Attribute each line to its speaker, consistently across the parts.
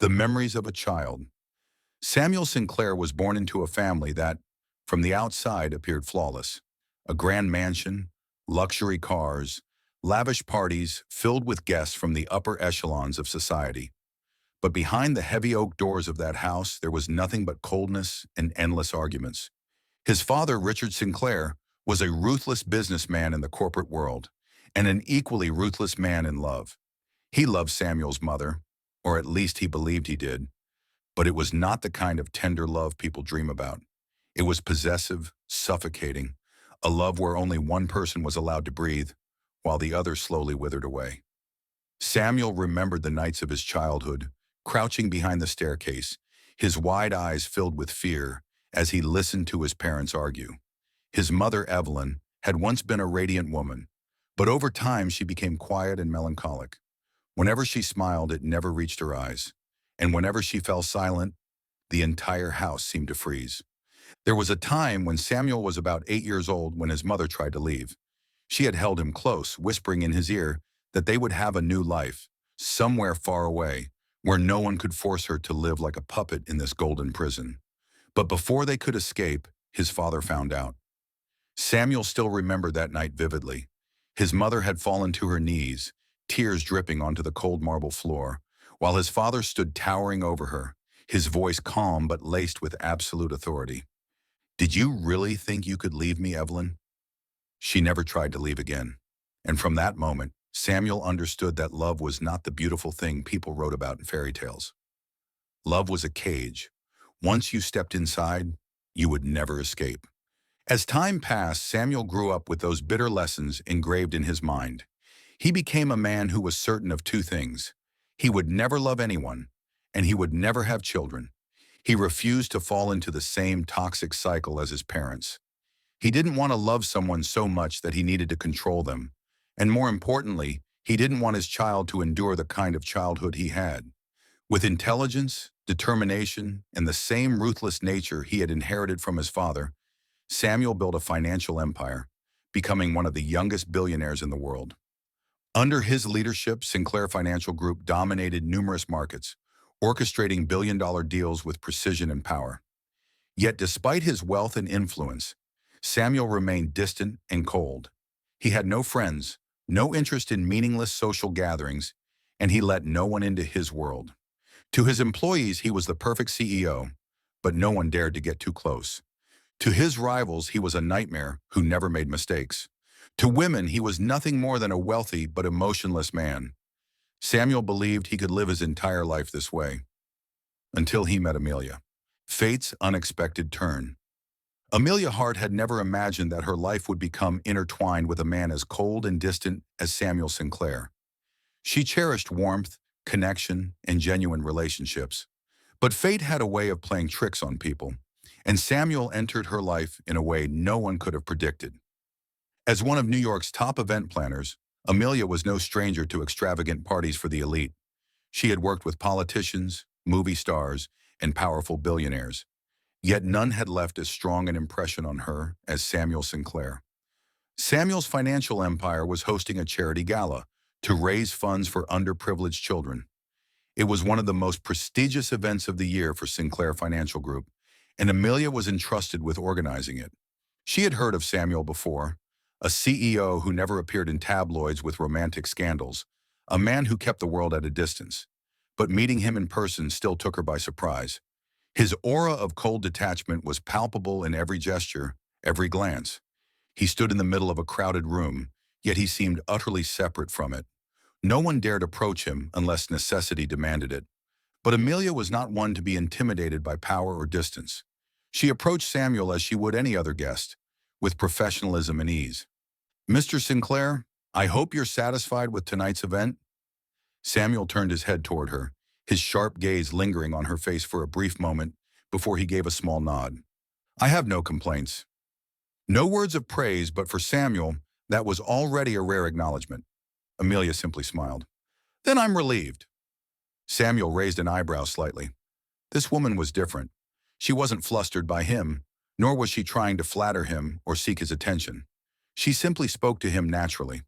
Speaker 1: The memories of a child. Samuel Sinclair was born into a family that, from the outside, appeared flawless. A grand mansion, luxury cars, lavish parties filled with guests from the upper echelons of society. But behind the heavy oak doors of that house, there was nothing but coldness and endless arguments. His father, Richard Sinclair, was a ruthless businessman in the corporate world, and an equally ruthless man in love. He loved Samuel's mother, or at least he believed he did, but it was not the kind of tender love people dream about. It was possessive, suffocating, a love where only one person was allowed to breathe, while the other slowly withered away. Samuel remembered the nights of his childhood, crouching behind the staircase, his wide eyes filled with fear as he listened to his parents argue. His mother, Evelyn, had once been a radiant woman, but over time she became quiet and melancholic. Whenever she smiled, it never reached her eyes, and whenever she fell silent, the entire house seemed to freeze. There was a time when Samuel was about 8 years old when his mother tried to leave. She had held him close, whispering in his ear that they would have a new life, somewhere far away, where no one could force her to live like a puppet in this golden prison. But before they could escape, his father found out. Samuel still remembered that night vividly. His mother had fallen to her knees, tears dripping onto the cold marble floor, while his father stood towering over her, his voice calm but laced with absolute authority. "Did you really think you could leave me, Evelyn?" She never tried to leave again. And from that moment, Samuel understood that love was not the beautiful thing people wrote about in fairy tales. Love was a cage. Once you stepped inside, you would never escape. As time passed, Samuel grew up with those bitter lessons engraved in his mind. He became a man who was certain of two things. He would never love anyone, and he would never have children. He refused to fall into the same toxic cycle as his parents. He didn't want to love someone so much that he needed to control them. And more importantly, he didn't want his child to endure the kind of childhood he had. With intelligence, determination, and the same ruthless nature he had inherited from his father, Samuel built a financial empire, becoming one of the youngest billionaires in the world. Under his leadership, Sinclair Financial Group dominated numerous markets, orchestrating billion-dollar deals with precision and power. Yet despite his wealth and influence, Samuel remained distant and cold. He had no friends, no interest in meaningless social gatherings, and he let no one into his world. To his employees, he was the perfect CEO, but no one dared to get too close. To his rivals, he was a nightmare who never made mistakes. To women, he was nothing more than a wealthy but emotionless man. Samuel believed he could live his entire life this way, until he met Amelia. Fate's unexpected turn. Amelia Hart had never imagined that her life would become intertwined with a man as cold and distant as Samuel Sinclair. She cherished warmth, connection, and genuine relationships. But fate had a way of playing tricks on people, and Samuel entered her life in a way no one could have predicted. As one of New York's top event planners, Amelia was no stranger to extravagant parties for the elite. She had worked with politicians, movie stars, and powerful billionaires. Yet none had left as strong an impression on her as Samuel Sinclair. Samuel's financial empire was hosting a charity gala to raise funds for underprivileged children. It was one of the most prestigious events of the year for Sinclair Financial Group, and Amelia was entrusted with organizing it. She had heard of Samuel before, a CEO who never appeared in tabloids with romantic scandals, a man who kept the world at a distance. But meeting him in person still took her by surprise. His aura of cold detachment was palpable in every gesture, every glance. He stood in the middle of a crowded room, yet he seemed utterly separate from it. No one dared approach him unless necessity demanded it. But Amelia was not one to be intimidated by power or distance. She approached Samuel as she would any other guest, with professionalism and ease. "Mr. Sinclair, I hope you're satisfied with tonight's event." Samuel turned his head toward her, his sharp gaze lingering on her face for a brief moment before he gave a small nod. "I have no complaints." No words of praise, but for Samuel, that was already a rare acknowledgement. Amelia simply smiled. "Then I'm relieved." Samuel raised an eyebrow slightly. This woman was different. She wasn't flustered by him, nor was she trying to flatter him or seek his attention. She simply spoke to him naturally.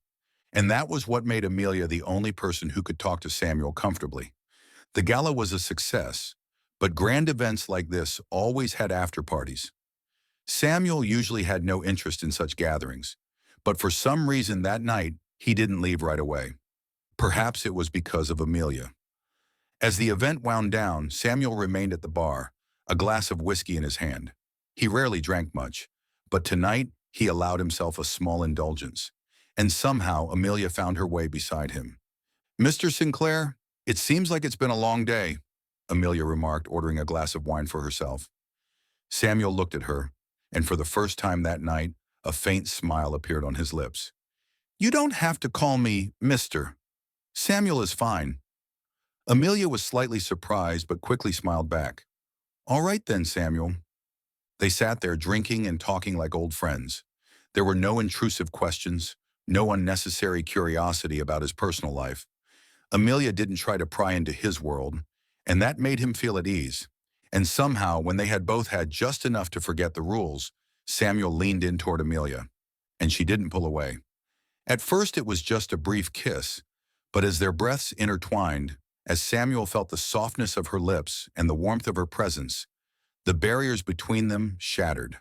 Speaker 1: And that was what made Amelia the only person who could talk to Samuel comfortably. The gala was a success, but grand events like this always had after-parties. Samuel usually had no interest in such gatherings, but for some reason that night, he didn't leave right away. Perhaps it was because of Amelia. As the event wound down, Samuel remained at the bar, a glass of whiskey in his hand. He rarely drank much, but tonight he allowed himself a small indulgence. And somehow Amelia found her way beside him. "Mr. Sinclair, it seems like it's been a long day," Amelia remarked, ordering a glass of wine for herself. Samuel looked at her, and for the first time that night, a faint smile appeared on his lips. "You don't have to call me Mr. Samuel is fine." Amelia was slightly surprised but quickly smiled back. "All right then, Samuel." They sat there drinking and talking like old friends. There were no intrusive questions, no unnecessary curiosity about his personal life. Amelia didn't try to pry into his world, and that made him feel at ease. And somehow, when they had both had just enough to forget the rules, Samuel leaned in toward Amelia, and she didn't pull away. At first it was just a brief kiss, but as their breaths intertwined, as Samuel felt the softness of her lips and the warmth of her presence, the barriers between them shattered.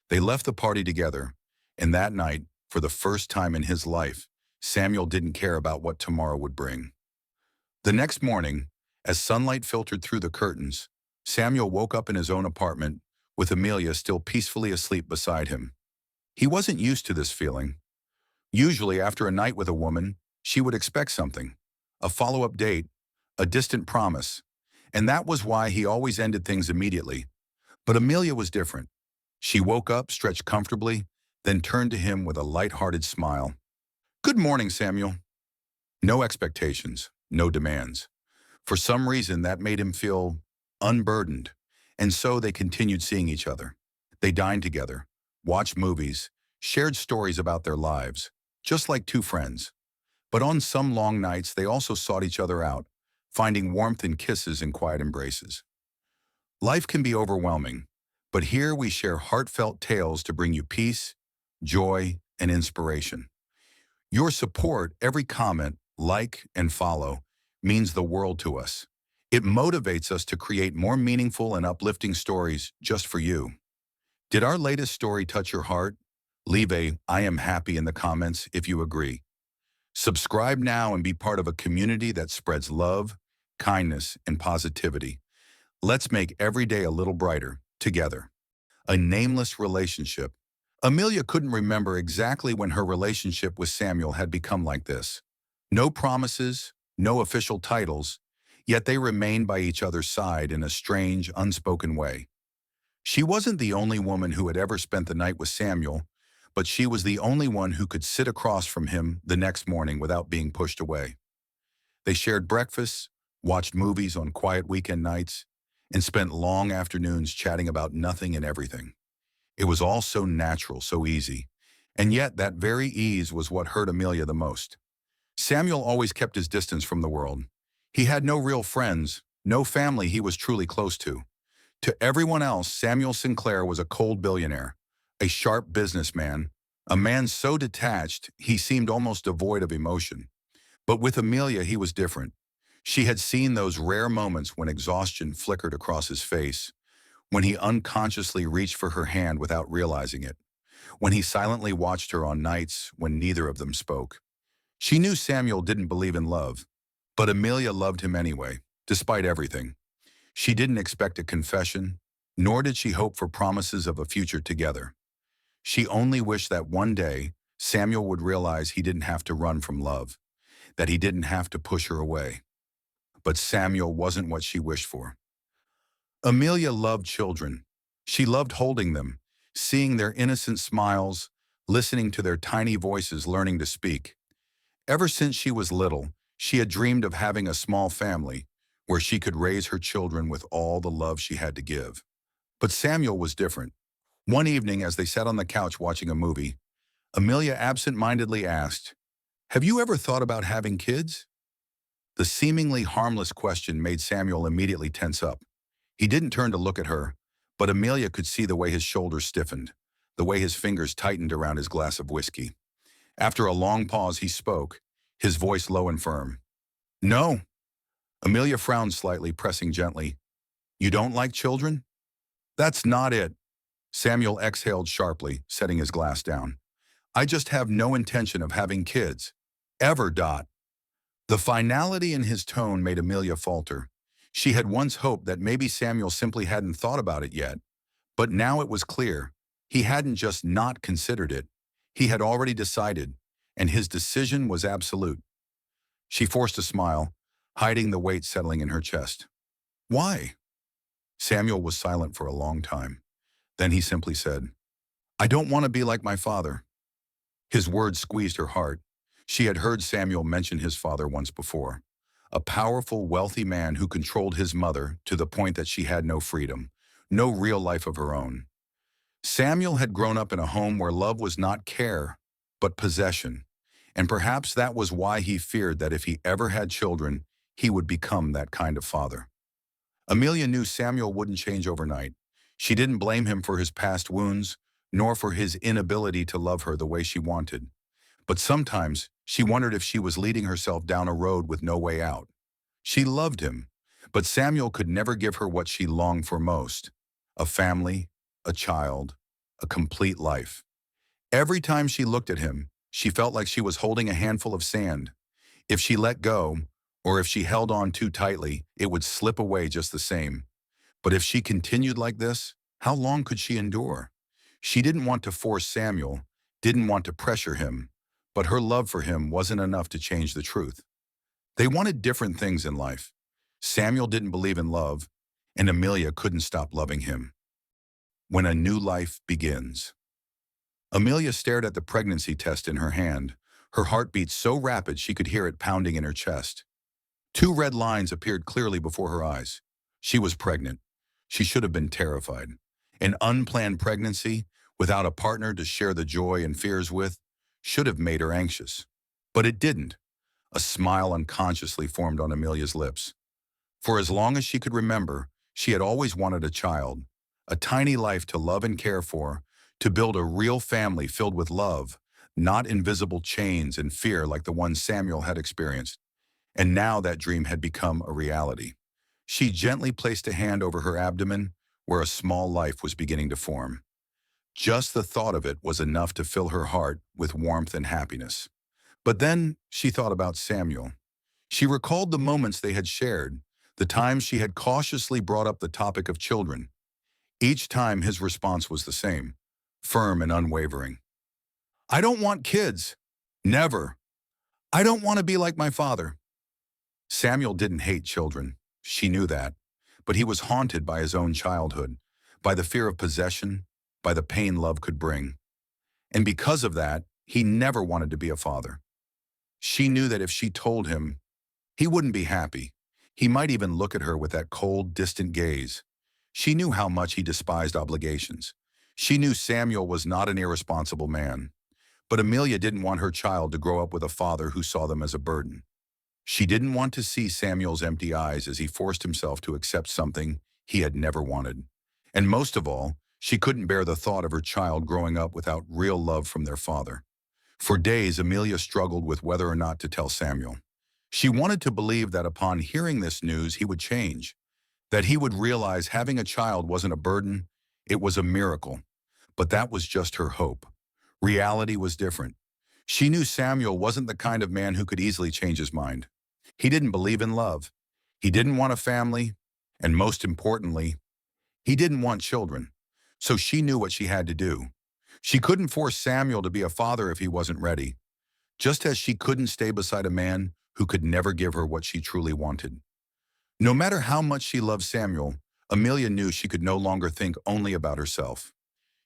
Speaker 1: They left the party together, and that night, for the first time in his life, Samuel didn't care about what tomorrow would bring. The next morning, as sunlight filtered through the curtains, Samuel woke up in his own apartment, with Amelia still peacefully asleep beside him. He wasn't used to this feeling. Usually, after a night with a woman, she would expect something, a follow-up date, a distant promise, and that was why he always ended things immediately. But Amelia was different. She woke up, stretched comfortably, then turned to him with a light-hearted smile. "Good morning, Samuel." No expectations, no demands. For some reason, that made him feel unburdened, and so they continued seeing each other. They dined together, watched movies, shared stories about their lives, just like two friends. But on some long nights, they also sought each other out, finding warmth in kisses and quiet embraces. Life can be overwhelming, but here we share heartfelt tales to bring you peace, joy, and inspiration. Your support, every comment, like, and follow, means the world to us. It motivates us to create more meaningful and uplifting stories just for you. Did our latest story touch your heart? Leave a "I am happy" in the comments if you agree. Subscribe now and be part of a community that spreads love, kindness, and positivity. Let's make every day a little brighter, together. A nameless relationship. Amelia couldn't remember exactly when her relationship with Samuel had become like this. No promises, no official titles, yet they remained by each other's side in a strange, unspoken way. She wasn't the only woman who had ever spent the night with Samuel, but she was the only one who could sit across from him the next morning without being pushed away. They shared breakfasts, watched movies on quiet weekend nights, and spent long afternoons chatting about nothing and everything. It was all so natural, so easy, and yet that very ease was what hurt Amelia the most. Samuel always kept his distance from the world. He had no real friends, no family he was truly close to. To everyone else, Samuel Sinclair was a cold billionaire, a sharp businessman, a man so detached he seemed almost devoid of emotion. But with Amelia, he was different. She had seen those rare moments when exhaustion flickered across his face, when he unconsciously reached for her hand without realizing it, when he silently watched her on nights when neither of them spoke. She knew Samuel didn't believe in love, but Amelia loved him anyway, despite everything. She didn't expect a confession, nor did she hope for promises of a future together. She only wished that one day Samuel would realize he didn't have to run from love, that he didn't have to push her away. But Samuel wasn't what she wished for. Amelia loved children. She loved holding them, seeing their innocent smiles, listening to their tiny voices learning to speak. Ever since she was little, she had dreamed of having a small family where she could raise her children with all the love she had to give. But Samuel was different. One evening, as they sat on the couch watching a movie, Amelia absent-mindedly asked, "Have you ever thought about having kids?" The seemingly harmless question made Samuel immediately tense up. He didn't turn to look at her, but Amelia could see the way his shoulders stiffened, the way his fingers tightened around his glass of whiskey. After a long pause, he spoke, his voice low and firm. "No, Amelia frowned slightly, pressing gently. You don't like children? That's not it. Samuel exhaled sharply, setting his glass down. I just have no intention of having kids. Ever. The finality in his tone made Amelia falter. She had once hoped that maybe Samuel simply hadn't thought about it yet, but now it was clear. He hadn't just not considered it. He had already decided, and his decision was absolute. She forced a smile, hiding the weight settling in her chest. Why? Samuel was silent for a long time. Then he simply said, I don't want to be like my father. His words squeezed her heart. She had heard Samuel mention his father once before. A powerful, wealthy man who controlled his mother to the point that she had no freedom, no real life of her own. Samuel had grown up in a home where love was not care, but possession. And perhaps that was why he feared that if he ever had children, he would become that kind of father. Amelia knew Samuel wouldn't change overnight. She didn't blame him for his past wounds, nor for his inability to love her the way she wanted. But sometimes she wondered if she was leading herself down a road with no way out. She loved him, but Samuel could never give her what she longed for most: a family, a child, a complete life. Every time she looked at him, she felt like she was holding a handful of sand. If she let go, or if she held on too tightly, it would slip away just the same. But if she continued like this, how long could she endure? She didn't want to force Samuel, didn't want to pressure him, but her love for him wasn't enough to change the truth. They wanted different things in life. Samuel didn't believe in love, and Amelia couldn't stop loving him. When a new life begins. Amelia stared at the pregnancy test in her hand, her heartbeat so rapid she could hear it pounding in her chest. Two red lines appeared clearly before her eyes. She was pregnant. She should have been terrified. An unplanned pregnancy, without a partner to share the joy and fears with, should have made her anxious. But it didn't. A smile unconsciously formed on Amelia's lips. For as long as she could remember, she had always wanted a child, a tiny life to love and care for, to build a real family filled with love, not invisible chains and fear like the one Samuel had experienced. And now that dream had become a reality. She gently placed a hand over her abdomen, where a small life was beginning to form. Just the thought of it was enough to fill her heart with warmth and happiness. But then she thought about Samuel. She recalled the moments they had shared, the times she had cautiously brought up the topic of children. Each time his response was the same, firm and unwavering. I don't want kids. Never. I don't want to be like my father. Samuel didn't hate children. She knew that. But he was haunted by his own childhood, by the fear of possession, by the pain love could bring. And because of that, he never wanted to be a father. She knew that if she told him, he wouldn't be happy. He might even look at her with that cold, distant gaze. She knew how much he despised obligations. She knew Samuel was not an irresponsible man. But Amelia didn't want her child to grow up with a father who saw them as a burden. She didn't want to see Samuel's empty eyes as he forced himself to accept something he had never wanted. And most of all, she couldn't bear the thought of her child growing up without real love from their father. For days, Amelia struggled with whether or not to tell Samuel. She wanted to believe that upon hearing this news, he would change, that he would realize having a child wasn't a burden, it was a miracle. But that was just her hope. Reality was different. She knew Samuel wasn't the kind of man who could easily change his mind. He didn't believe in love. He didn't want a family. And most importantly, he didn't want children. So she knew what she had to do. She couldn't force Samuel to be a father if he wasn't ready, just as she couldn't stay beside a man who could never give her what she truly wanted. No matter how much she loved Samuel, Amelia knew she could no longer think only about herself.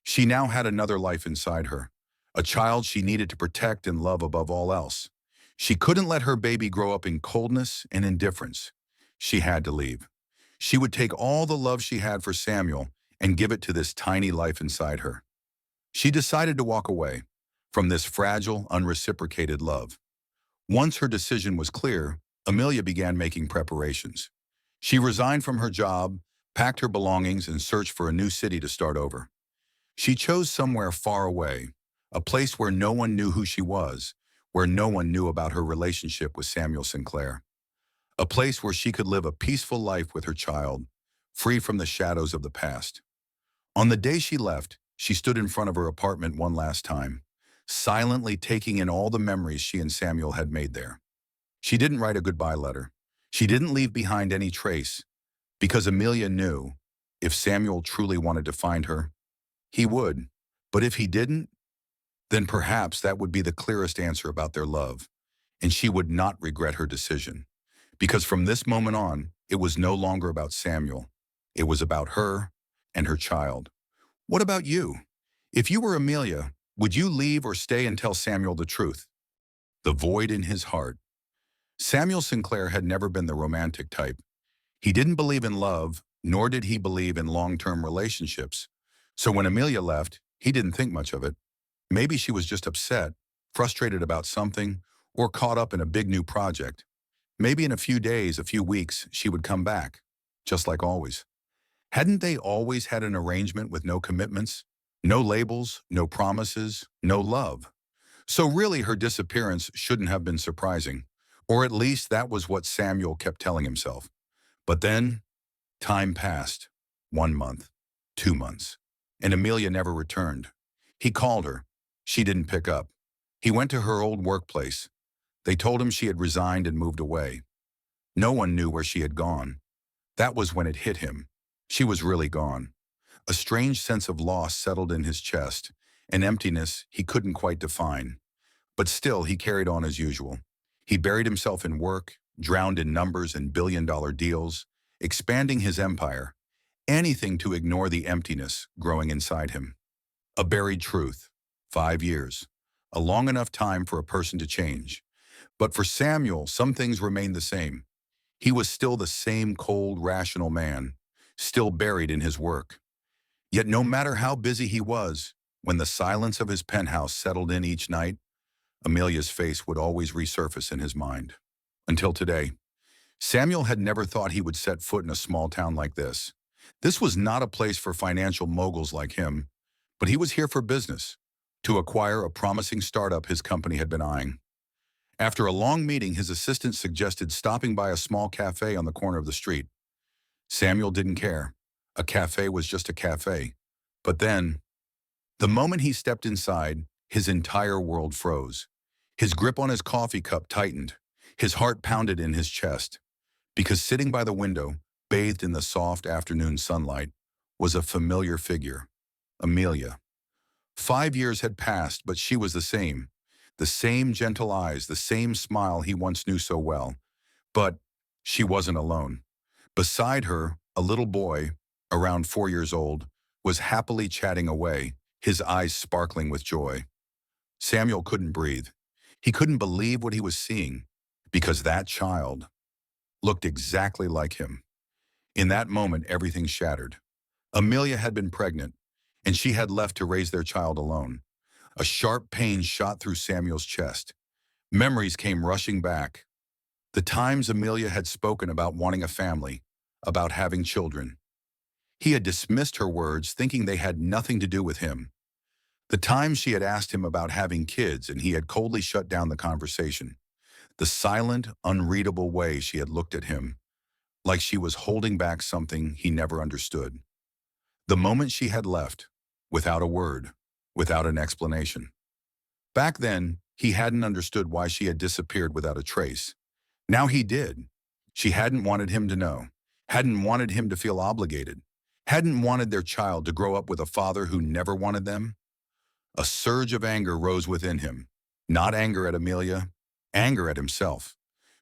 Speaker 1: She now had another life inside her, a child she needed to protect and love above all else. She couldn't let her baby grow up in coldness and indifference. She had to leave. She would take all the love she had for Samuel and give it to this tiny life inside her. She decided to walk away from this fragile, unreciprocated love. Once her decision was clear, Amelia began making preparations. She resigned from her job, packed her belongings, and searched for a new city to start over. She chose somewhere far away, a place where no one knew who she was, where no one knew about her relationship with Samuel Sinclair. a place where she could live a peaceful life with her child, free from the shadows of the past. On the day she left, she stood in front of her apartment one last time, silently taking in all the memories she and Samuel had made there. She didn't write a goodbye letter. She didn't leave behind any trace, because Amelia knew if Samuel truly wanted to find her, he would. But if he didn't, then perhaps that would be the clearest answer about their love, and she would not regret her decision. Because from this moment on, it was no longer about Samuel. It was about her and her child. What about you? If you were Amelia, would you leave or stay and tell Samuel the truth? The void in his heart. Samuel Sinclair had never been the romantic type. He didn't believe in love, nor did he believe in long-term relationships. So when Amelia left, he didn't think much of it. Maybe she was just upset, frustrated about something, or caught up in a big new project. Maybe in a few days, a few weeks, she would come back, just like always. Hadn't they always had an arrangement with no commitments? No labels, no promises, no love. So really her disappearance shouldn't have been surprising, or at least that was what Samuel kept telling himself. But then, time passed. 1 month, 2 months, and Amelia never returned. He called her. She didn't pick up. He went to her old workplace. They told him she had resigned and moved away. No one knew where she had gone. That was when it hit him. She was really gone. A strange sense of loss settled in his chest, an emptiness he couldn't quite define. But still, he carried on as usual. He buried himself in work, drowned in numbers and billion-dollar deals, expanding his empire, anything to ignore the emptiness growing inside him. A buried truth. 5 years. A long enough time for a person to change. But for Samuel, some things remained the same. He was still the same cold, rational man, still buried in his work. Yet no matter how busy he was, when the silence of his penthouse settled in each night, Amelia's face would always resurface in his mind. Until today, Samuel had never thought he would set foot in a small town like this. This was not a place for financial moguls like him, but he was here for business, to acquire a promising startup his company had been eyeing. After a long meeting, his assistant suggested stopping by a small cafe on the corner of the street. Samuel didn't care. A cafe was just a cafe. But then, the moment he stepped inside, his entire world froze. His grip on his coffee cup tightened. His heart pounded in his chest. Because sitting by the window, bathed in the soft afternoon sunlight, was a familiar figure. Amelia. 5 years had passed, but she was the same. The same gentle eyes, the same smile he once knew so well. But she wasn't alone. Beside her, a little boy, around 4 years old, was happily chatting away, his eyes sparkling with joy. Samuel couldn't breathe. He couldn't believe what he was seeing, because that child looked exactly like him. In that moment, everything shattered. Amelia had been pregnant, and she had left to raise their child alone. A sharp pain shot through Samuel's chest. Memories came rushing back. The times Amelia had spoken about wanting a family, about having children. He had dismissed her words, thinking they had nothing to do with him. The times she had asked him about having kids, and he had coldly shut down the conversation. The silent, unreadable way she had looked at him, like she was holding back something he never understood. The moment she had left, without a word, without an explanation. Back then, he hadn't understood why she had disappeared without a trace. Now he did. She hadn't wanted him to know, hadn't wanted him to feel obligated, hadn't wanted their child to grow up with a father who never wanted them. A surge of anger rose within him, not anger at Amelia, anger at himself,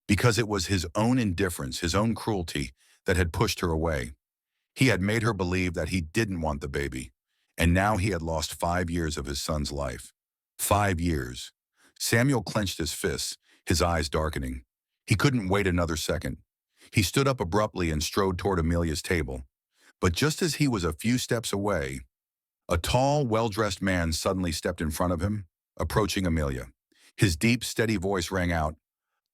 Speaker 1: because it was his own indifference, his own cruelty that had pushed her away. He had made her believe that he didn't want the baby, and now he had lost 5 years of his son's life. 5 years. Samuel clenched his fists, his eyes darkening. He couldn't wait another second. He stood up abruptly and strode toward Amelia's table. But just as he was a few steps away, a tall, well-dressed man suddenly stepped in front of him, approaching Amelia. His deep, steady voice rang out,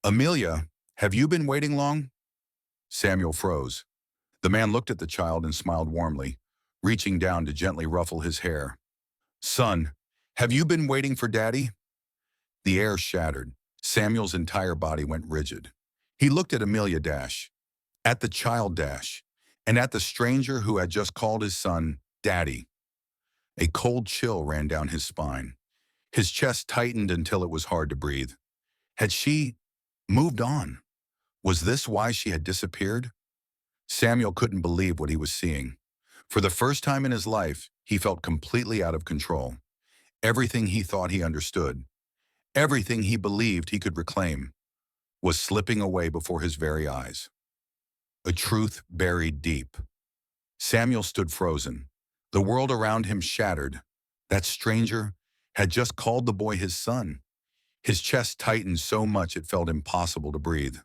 Speaker 1: "Amelia, have you been waiting long?" Samuel froze. The man looked at the child and smiled warmly, reaching down to gently ruffle his hair. "Son, have you been waiting for Daddy?" The air shattered. Samuel's entire body went rigid. He looked at Amelia Dash, at the child Dash, and at the stranger who had just called his son Daddy. A cold chill ran down his spine. His chest tightened until it was hard to breathe. Had she moved on? Was this why she had disappeared? Samuel couldn't believe what he was seeing. For the first time in his life, he felt completely out of control. Everything he thought he understood, everything he believed he could reclaim, was slipping away before his very eyes. A truth buried deep. Samuel stood frozen. The world around him shattered. That stranger had just called the boy his son. His chest tightened so much it felt impossible to breathe.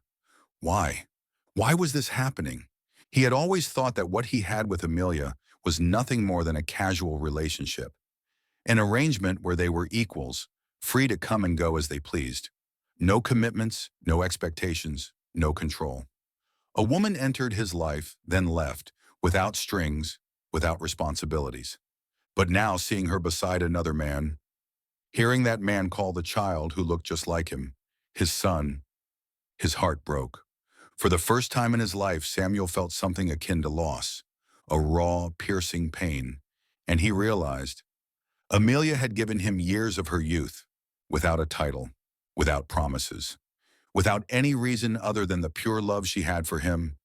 Speaker 1: Why? Why was this happening? He had always thought that what he had with Amelia was nothing more than a casual relationship, an arrangement where they were equals, free to come and go as they pleased. No commitments, no expectations, no control. A woman entered his life, then left, without strings, without responsibilities. But now seeing her beside another man, hearing that man call the child who looked just like him, his son, his heart broke. For the first time in his life, Samuel felt something akin to loss, a raw, piercing pain, and he realized Amelia had given him years of her youth, without a title, without promises, without any reason other than the pure love she had for him.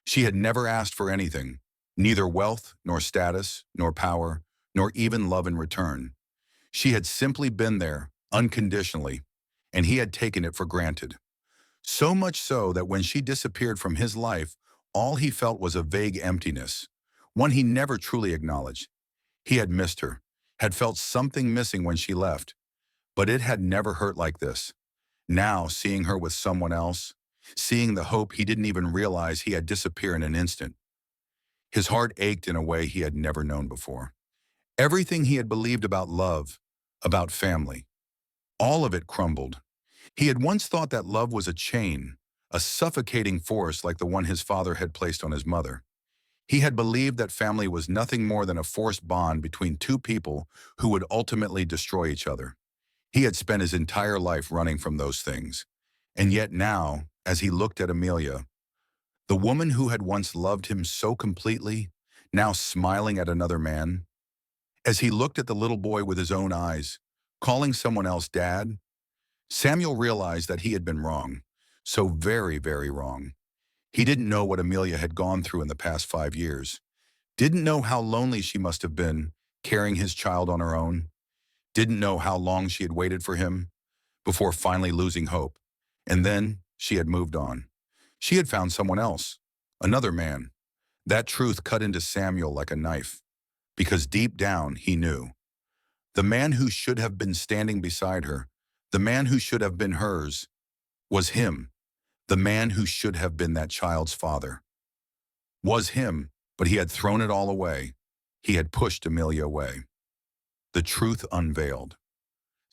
Speaker 1: She had never asked for anything, neither wealth, nor status, nor power, nor even love in return. She had simply been there, unconditionally, and he had taken it for granted. So much so that when she disappeared from his life, all he felt was a vague emptiness, one he never truly acknowledged. He had missed her, had felt something missing when she left, but it had never hurt like this. Now, seeing her with someone else, seeing the hope he didn't even realize he had disappear in an instant, his heart ached in a way he had never known before. Everything he had believed about love, about family, all of it crumbled. He had once thought that love was a chain, a suffocating force like the one his father had placed on his mother. He had believed that family was nothing more than a forced bond between two people who would ultimately destroy each other. He had spent his entire life running from those things. And yet now, as he looked at Amelia, the woman who had once loved him so completely, now smiling at another man, as he looked at the little boy with his own eyes, calling someone else dad, Samuel realized that he had been wrong, so very, very wrong. He didn't know what Amelia had gone through in the past 5 years, didn't know how lonely she must have been, carrying his child on her own, didn't know how long she had waited for him, before finally losing hope. And then she had moved on. She had found someone else, another man. That truth cut into Samuel like a knife, because deep down he knew. The man who should have been standing beside her, the man who should have been hers, was him. The man who should have been that child's father was him, but he had thrown it all away. He had pushed Amelia away. The truth unveiled.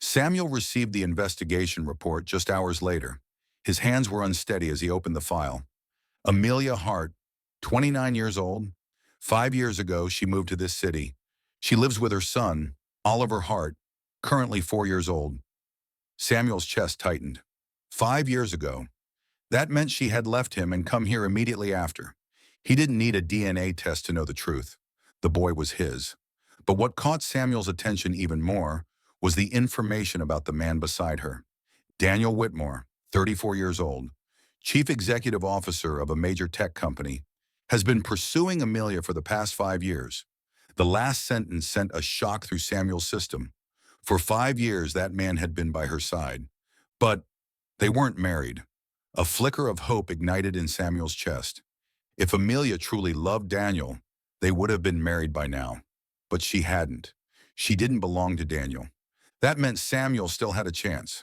Speaker 1: Samuel received the investigation report just hours later. His hands were unsteady as he opened the file. Amelia Hart, 29 years old. 5 years ago, she moved to this city. She lives with her son, Oliver Hart, currently 4 years old. Samuel's chest tightened. 5 years ago. That meant she had left him and come here immediately after. He didn't need a DNA test to know the truth. The boy was his. But what caught Samuel's attention even more was the information about the man beside her. Daniel Whitmore, 34 years old, chief executive officer of a major tech company, has been pursuing Amelia for the past 5 years. The last sentence sent a shock through Samuel's system. For 5 years, that man had been by her side. But they weren't married. A flicker of hope ignited in Samuel's chest. If Amelia truly loved Daniel, they would have been married by now. But she hadn't. She didn't belong to Daniel. That meant Samuel still had a chance.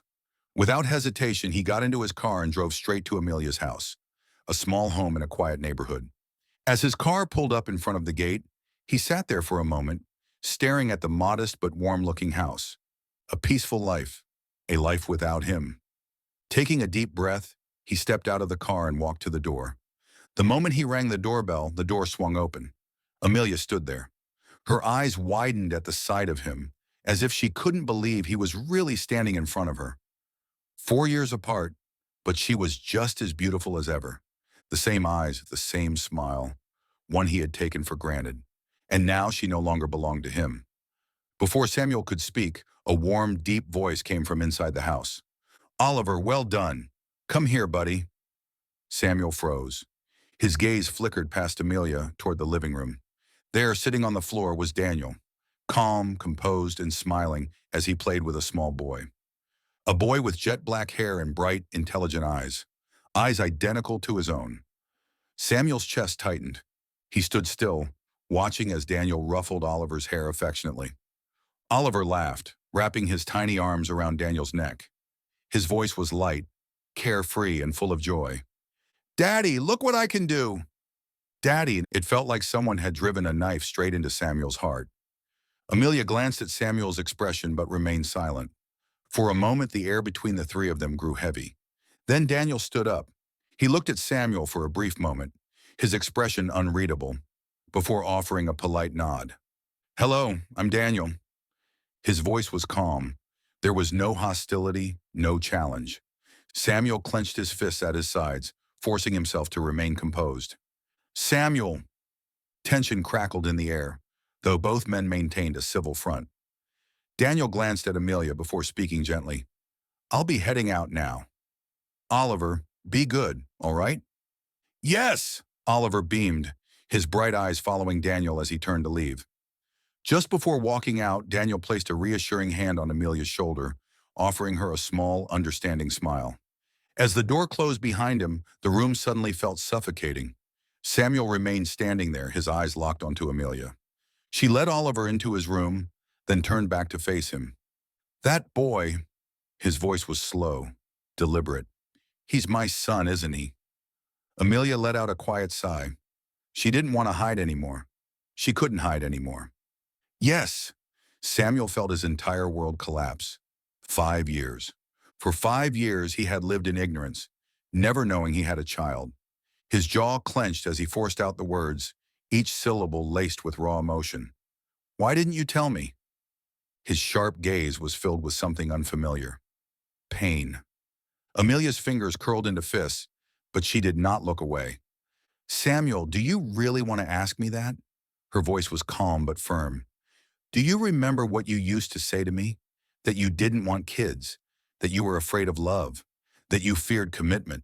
Speaker 1: Without hesitation, he got into his car and drove straight to Amelia's house, a small home in a quiet neighborhood. As his car pulled up in front of the gate, he sat there for a moment, staring at the modest but warm-looking house. A peaceful life, a life without him. Taking a deep breath, he stepped out of the car and walked to the door. The moment he rang the doorbell, the door swung open. Amelia stood there. Her eyes widened at the sight of him, as if she couldn't believe he was really standing in front of her. 4 years apart, but she was just as beautiful as ever. The same eyes, the same smile, one he had taken for granted. And now she no longer belonged to him. Before Samuel could speak, a warm, deep voice came from inside the house. Oliver, well done. Come here, buddy. Samuel froze. His gaze flickered past Amelia toward the living room. There, sitting on the floor, was Daniel, calm, composed, and smiling as he played with a small boy. A boy with jet black hair and bright, intelligent eyes identical to his own. Samuel's chest tightened. He stood still, watching as Daniel ruffled Oliver's hair affectionately. Oliver laughed, wrapping his tiny arms around Daniel's neck. His voice was light, carefree, and full of joy. Daddy, look what I can do! Daddy, it felt like someone had driven a knife straight into Samuel's heart. Amelia glanced at Samuel's expression but remained silent. For a moment, the air between the three of them grew heavy. Then Daniel stood up. He looked at Samuel for a brief moment, his expression unreadable, before offering a polite nod. Hello, I'm Daniel. His voice was calm. There was no hostility, no challenge. Samuel clenched his fists at his sides, forcing himself to remain composed. Samuel! Tension crackled in the air, though both men maintained a civil front. Daniel glanced at Amelia before speaking gently. I'll be heading out now. Oliver, be good, all right? Yes! Oliver beamed, his bright eyes following Daniel as he turned to leave. Just before walking out, Daniel placed a reassuring hand on Amelia's shoulder, offering her a small, understanding smile. As the door closed behind him, the room suddenly felt suffocating. Samuel remained standing there, his eyes locked onto Amelia. She led Oliver into his room, then turned back to face him. That boy, his voice was slow, deliberate. He's my son, isn't he? Amelia let out a quiet sigh. She didn't want to hide anymore. She couldn't hide anymore. Yes, Samuel felt his entire world collapse. 5 years. For 5 years, he had lived in ignorance, never knowing he had a child. His jaw clenched as he forced out the words, each syllable laced with raw emotion. Why didn't you tell me? His sharp gaze was filled with something unfamiliar. Pain. Amelia's fingers curled into fists, but she did not look away. Samuel, do you really want to ask me that? Her voice was calm but firm. Do you remember what you used to say to me? That you didn't want kids, that you were afraid of love, that you feared commitment.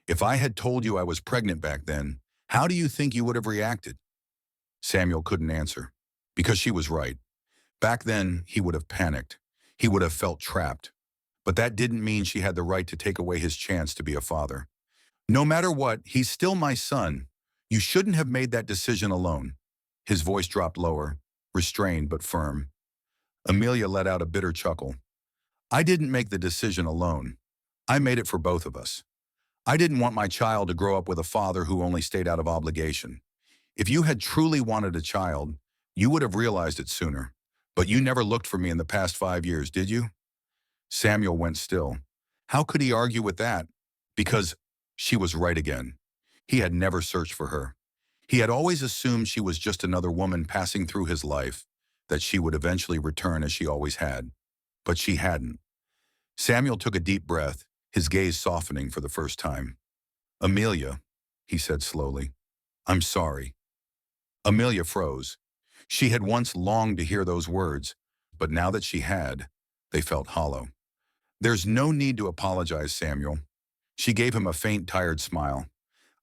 Speaker 1: If I had told you I was pregnant back then, how do you think you would have reacted? Samuel couldn't answer, because she was right. Back then, he would have panicked. He would have felt trapped. But that didn't mean she had the right to take away his chance to be a father. No matter what, he's still my son. You shouldn't have made that decision alone. His voice dropped lower, restrained but firm. Amelia let out a bitter chuckle. I didn't make the decision alone. I made it for both of us. I didn't want my child to grow up with a father who only stayed out of obligation. If you had truly wanted a child, you would have realized it sooner. But you never looked for me in the past 5 years, did you? Samuel went still. How could he argue with that? Because she was right again. He had never searched for her. He had always assumed she was just another woman passing through his life, that she would eventually return as she always had. But she hadn't. Samuel took a deep breath, his gaze softening for the first time. Amelia, he said slowly, I'm sorry. Amelia froze. She had once longed to hear those words, but now that she had, they felt hollow. There's no need to apologize, Samuel. She gave him a faint, tired smile.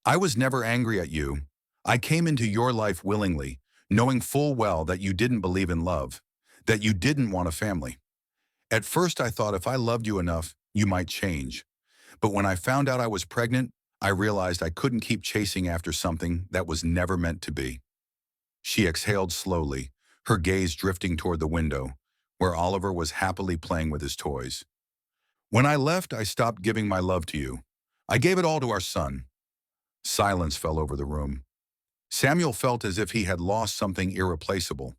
Speaker 1: I was never angry at you. I came into your life willingly, knowing full well that you didn't believe in love, that you didn't want a family. At first I thought if I loved you enough, you might change. But when I found out I was pregnant, I realized I couldn't keep chasing after something that was never meant to be. She exhaled slowly, her gaze drifting toward the window, where Oliver was happily playing with his toys. When I left, I stopped giving my love to you. I gave it all to our son. Silence fell over the room. Samuel felt as if he had lost something irreplaceable.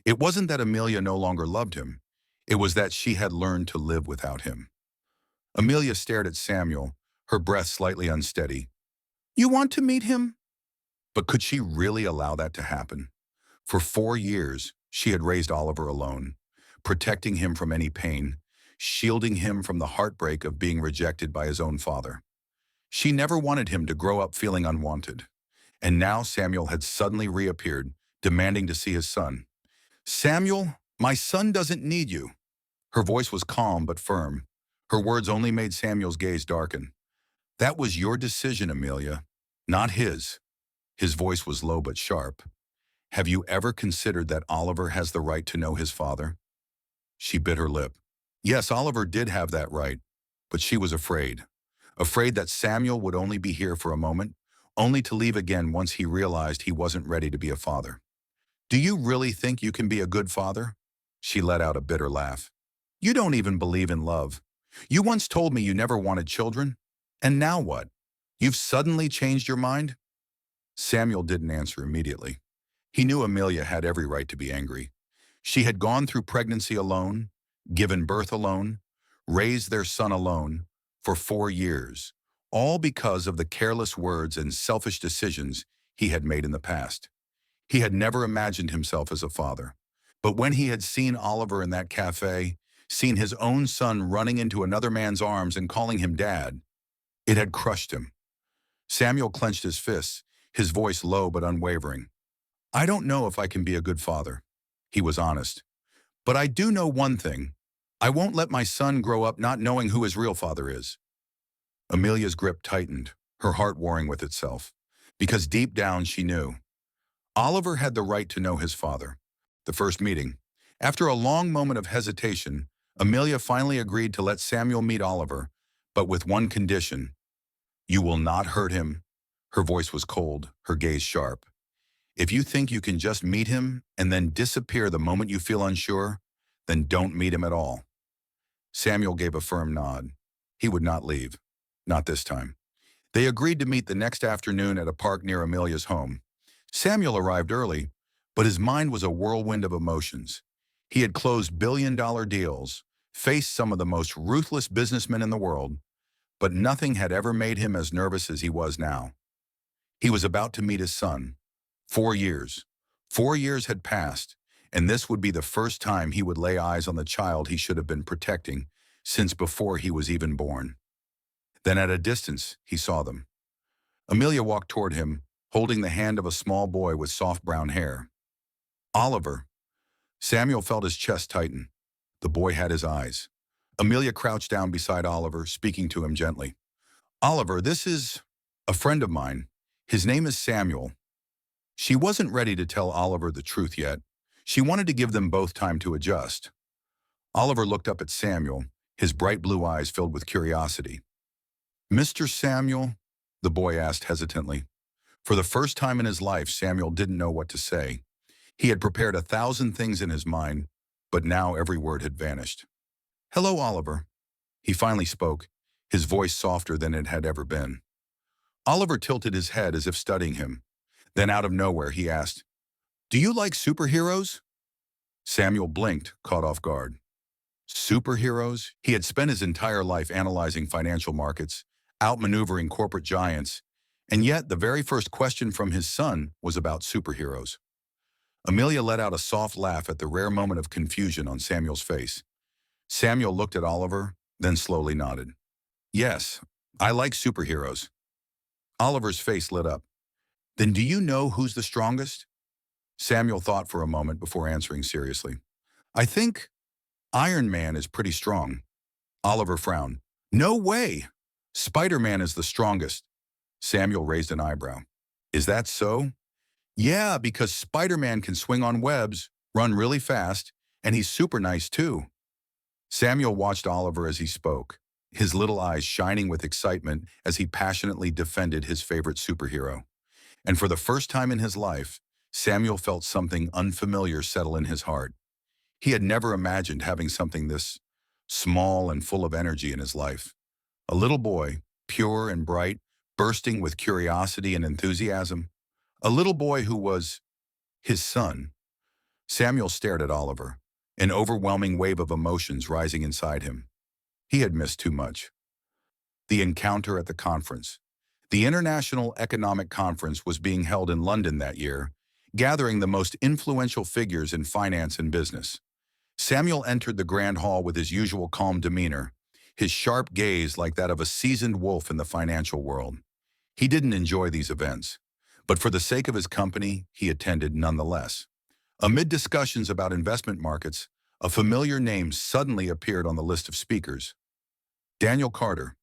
Speaker 1: It wasn't that Amelia no longer loved him. It was that she had learned to live without him. Amelia stared at Samuel, her breath slightly unsteady. You want to meet him? But could she really allow that to happen? For 4 years, she had raised Oliver alone, protecting him from any pain, shielding him from the heartbreak of being rejected by his own father. She never wanted him to grow up feeling unwanted. And now Samuel had suddenly reappeared, demanding to see his son. Samuel, my son doesn't need you. Her voice was calm but firm. Her words only made Samuel's gaze darken. That was your decision, Amelia, not his. His voice was low but sharp. Have you ever considered that Oliver has the right to know his father? She bit her lip. Yes, Oliver did have that right, but she was afraid. Afraid that Samuel would only be here for a moment, only to leave again once he realized he wasn't ready to be a father. Do you really think you can be a good father? She let out a bitter laugh. You don't even believe in love. You once told me you never wanted children. And now what? You've suddenly changed your mind? Samuel didn't answer immediately. He knew Amelia had every right to be angry. She had gone through pregnancy alone, given birth alone, raised their son alone for 4 years, all because of the careless words and selfish decisions he had made in the past. He had never imagined himself as a father. But when he had seen Oliver in that cafe, seen his own son running into another man's arms and calling him dad, it had crushed him. Samuel clenched his fists, his voice low but unwavering. I don't know if I can be a good father. He was honest. But I do know one thing. I won't let my son grow up not knowing who his real father is. Amelia's grip tightened, her heart warring with itself, because deep down she knew. Oliver had the right to know his father. The first meeting. After a long moment of hesitation, Amelia finally agreed to let Samuel meet Oliver, but with one condition. You will not hurt him. Her voice was cold, her gaze sharp. If you think you can just meet him and then disappear the moment you feel unsure, then don't meet him at all. Samuel gave a firm nod. He would not leave. Not this time. They agreed to meet the next afternoon at a park near Amelia's home. Samuel arrived early, but his mind was a whirlwind of emotions. He had closed billion-dollar deals, faced some of the most ruthless businessmen in the world, but nothing had ever made him as nervous as he was now. He was about to meet his son. 4 years. 4 years had passed, and this would be the first time he would lay eyes on the child he should have been protecting since before he was even born. Then at a distance, he saw them. Amelia walked toward him, holding the hand of a small boy with soft brown hair. Oliver. Samuel felt his chest tighten. The boy had his eyes. Amelia crouched down beside Oliver, speaking to him gently. Oliver, this is a friend of mine. His name is Samuel. She wasn't ready to tell Oliver the truth yet. She wanted to give them both time to adjust. Oliver looked up at Samuel, his bright blue eyes filled with curiosity. Mr. Samuel? The boy asked hesitantly. For the first time in his life, Samuel didn't know what to say. He had prepared 1,000 things in his mind, but now every word had vanished. Hello, Oliver. He finally spoke, his voice softer than it had ever been. Oliver tilted his head as if studying him. Then out of nowhere, he asked, Do you like superheroes? Samuel blinked, caught off guard. Superheroes? He had spent his entire life analyzing financial markets, outmaneuvering corporate giants, and yet the very first question from his son was about superheroes. Amelia let out a soft laugh at the rare moment of confusion on Samuel's face. Samuel looked at Oliver, then slowly nodded. Yes, I like superheroes. Oliver's face lit up. Then do you know who's the strongest? Samuel thought for a moment before answering seriously. I think Iron Man is pretty strong. Oliver frowned. No way! Spider-Man is the strongest. Samuel raised an eyebrow. Is that so? Yeah, because Spider-Man can swing on webs, run really fast, and he's super nice too. Samuel watched Oliver as he spoke, his little eyes shining with excitement as he passionately defended his favorite superhero. And for the first time in his life, Samuel felt something unfamiliar settle in his heart. He had never imagined having something this small and full of energy in his life. A little boy, pure and bright, bursting with curiosity and enthusiasm. A little boy who was his son. Samuel stared at Oliver, an overwhelming wave of emotions rising inside him. He had missed too much. The encounter at the conference. The International Economic Conference was being held in London that year, gathering the most influential figures in finance and business. Samuel entered the grand hall with his usual calm demeanor, his sharp gaze like that of a seasoned wolf in the financial world. He didn't enjoy these events, but for the sake of his company, he attended nonetheless. Amid discussions about investment markets, a familiar name suddenly appeared on the list of speakers. Daniel Carter.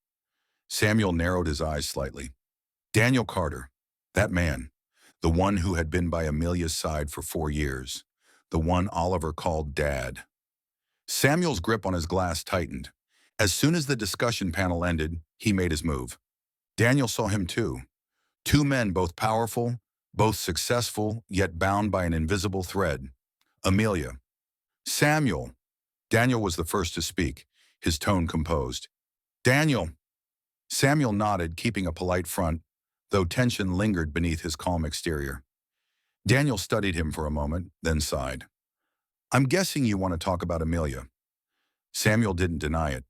Speaker 1: Samuel narrowed his eyes slightly. Daniel Carter, that man, the one who had been by Amelia's side for 4 years, the one Oliver called Dad. Samuel's grip on his glass tightened. As soon as the discussion panel ended, he made his move. Daniel saw him too. Two men both powerful, both successful, yet bound by an invisible thread. Amelia. Samuel. Daniel was the first to speak, his tone composed. Daniel. Samuel nodded, keeping a polite front, though tension lingered beneath his calm exterior. Daniel studied him for a moment, then sighed. I'm guessing you want to talk about Amelia. Samuel didn't deny it.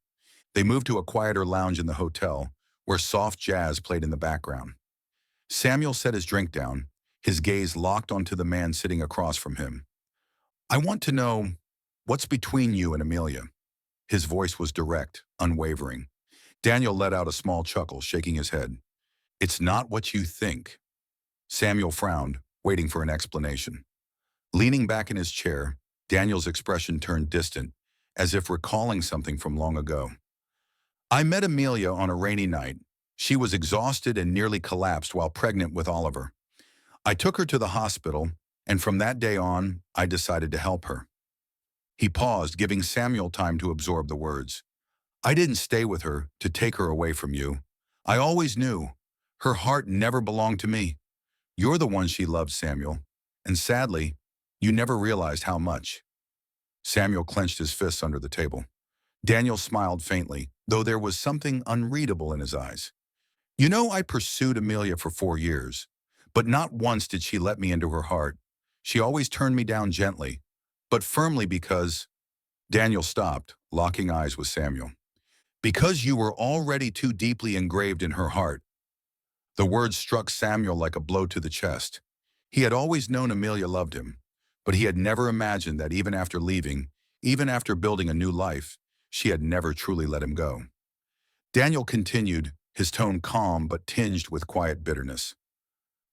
Speaker 1: They moved to a quieter lounge in the hotel, where soft jazz played in the background. Samuel set his drink down, his gaze locked onto the man sitting across from him. I want to know, what's between you and Amelia? His voice was direct, unwavering. Daniel let out a small chuckle, shaking his head. It's not what you think. Samuel frowned, waiting for an explanation. Leaning back in his chair, Daniel's expression turned distant, as if recalling something from long ago. I met Amelia on a rainy night. She was exhausted and nearly collapsed while pregnant with Oliver. I took her to the hospital, and from that day on, I decided to help her. He paused, giving Samuel time to absorb the words. I didn't stay with her to take her away from you. I always knew. Her heart never belonged to me. You're the one she loved, Samuel. And sadly, you never realized how much. Samuel clenched his fists under the table. Daniel smiled faintly, though there was something unreadable in his eyes. You know, I pursued Amelia for 4 years, but not once did she let me into her heart. She always turned me down gently, but firmly because... Daniel stopped, locking eyes with Samuel. Because you were already too deeply engraved in her heart. The words struck Samuel like a blow to the chest. He had always known Amelia loved him, but he had never imagined that even after leaving, even after building a new life, she had never truly let him go. Daniel continued, his tone calm but tinged with quiet bitterness.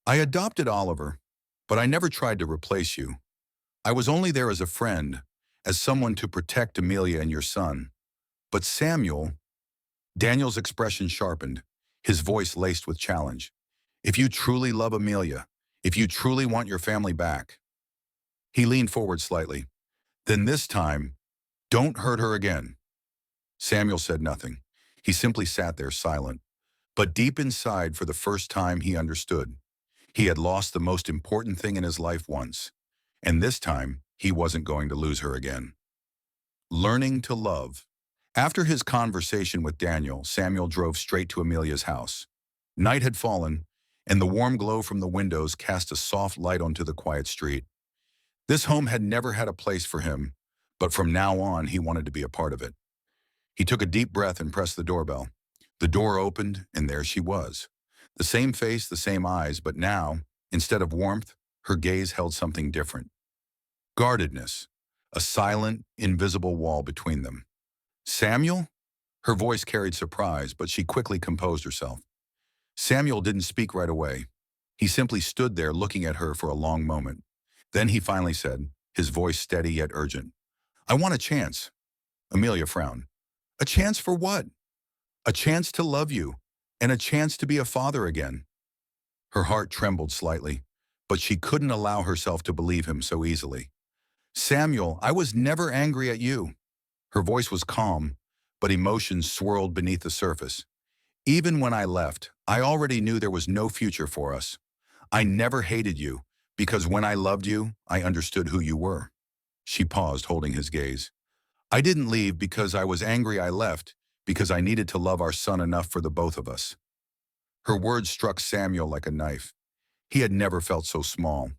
Speaker 1: I adopted Oliver, but I never tried to replace you. I was only there as a friend, as someone to protect Amelia and your son. But Samuel... Daniel's expression sharpened, his voice laced with challenge. If you truly love Amelia, if you truly want your family back... He leaned forward slightly. Then this time, don't hurt her again. Samuel said nothing. He simply sat there silent. But deep inside, for the first time, he understood. He had lost the most important thing in his life once, and this time, he wasn't going to lose her again. Learning to love. After his conversation with Daniel, Samuel drove straight to Amelia's house. Night had fallen, and the warm glow from the windows cast a soft light onto the quiet street. This home had never had a place for him, but from now on, he wanted to be a part of it. He took a deep breath and pressed the doorbell. The door opened, and there she was. The same face, the same eyes, but now, instead of warmth, her gaze held something different. Guardedness, a silent, invisible wall between them. Samuel? Her voice carried surprise, but she quickly composed herself. Samuel didn't speak right away. He simply stood there looking at her for a long moment. Then he finally said, his voice steady yet urgent, I want a chance. Amelia frowned. A chance for what? A chance to love you, and a chance to be a father again. Her heart trembled slightly, but she couldn't allow herself to believe him so easily. Samuel, I was never angry at you. Her voice was calm, but emotions swirled beneath the surface. Even when I left, I already knew there was no future for us. I never hated you, because when I loved you, I understood who you were. She paused, holding his gaze. I didn't leave because I was angry I left, because I needed to love our son enough for the both of us. Her words struck Samuel like a knife. He had never felt so small.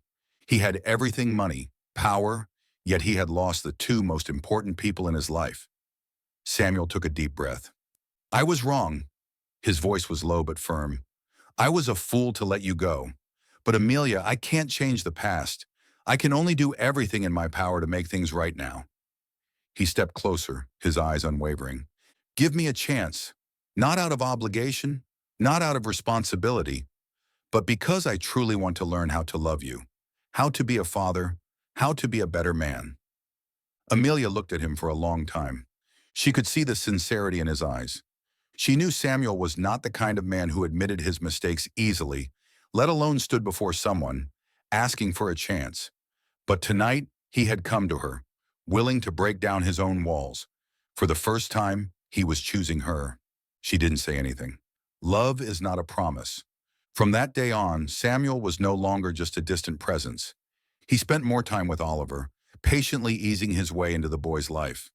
Speaker 1: He had everything: money, power, yet he had lost the two most important people in his life. Samuel took a deep breath. I was wrong. His voice was low but firm. I was a fool to let you go. But Amelia, I can't change the past. I can only do everything in my power to make things right now. He stepped closer, his eyes unwavering. Give me a chance, not out of obligation, not out of responsibility, but because I truly want to learn how to love you, how to be a father, how to be a better man." Amelia looked at him for a long time. She could see the sincerity in his eyes. She knew Samuel was not the kind of man who admitted his mistakes easily, let alone stood before someone, asking for a chance. But tonight, he had come to her, willing to break down his own walls. For the first time, he was choosing her. She didn't say anything. Love is not a promise. From that day on, Samuel was no longer just a distant presence. He spent more time with Oliver, patiently easing his way into the boy's life.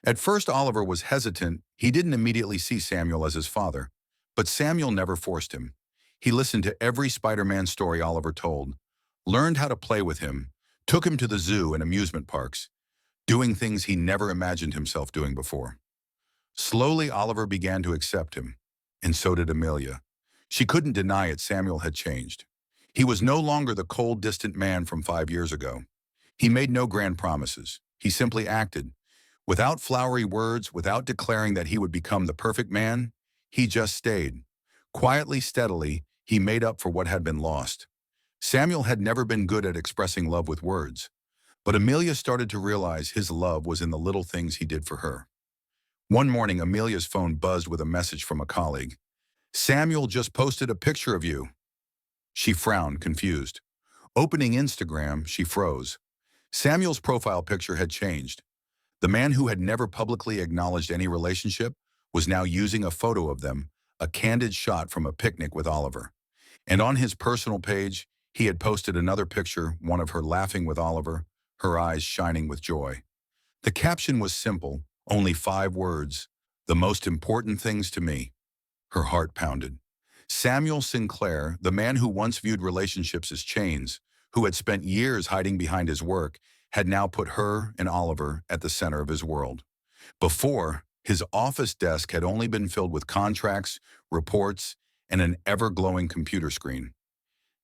Speaker 1: At first, Oliver was hesitant. He didn't immediately see Samuel as his father. But Samuel never forced him. He listened to every Spider-Man story Oliver told, learned how to play with him, took him to the zoo and amusement parks, doing things he never imagined himself doing before. Slowly, Oliver began to accept him, and so did Amelia. She couldn't deny it. Samuel had changed. He was no longer the cold, distant man from 5 years ago. He made no grand promises. He simply acted. Without flowery words, without declaring that he would become the perfect man, he just stayed. Quietly, steadily, he made up for what had been lost. Samuel had never been good at expressing love with words, but Amelia started to realize his love was in the little things he did for her. One morning, Amelia's phone buzzed with a message from a colleague. "Samuel just posted a picture of you." She frowned, confused. Opening Instagram, she froze. Samuel's profile picture had changed. The man who had never publicly acknowledged any relationship was now using a photo of them, a candid shot from a picnic with Oliver. And on his personal page, he had posted another picture, one of her laughing with Oliver, her eyes shining with joy. The caption was simple, only 5 words: "The most important things to me." Her heart pounded. Samuel Sinclair, the man who once viewed relationships as chains, who had spent years hiding behind his work, had now put her and Oliver at the center of his world. Before, his office desk had only been filled with contracts, reports, and an ever-glowing computer screen.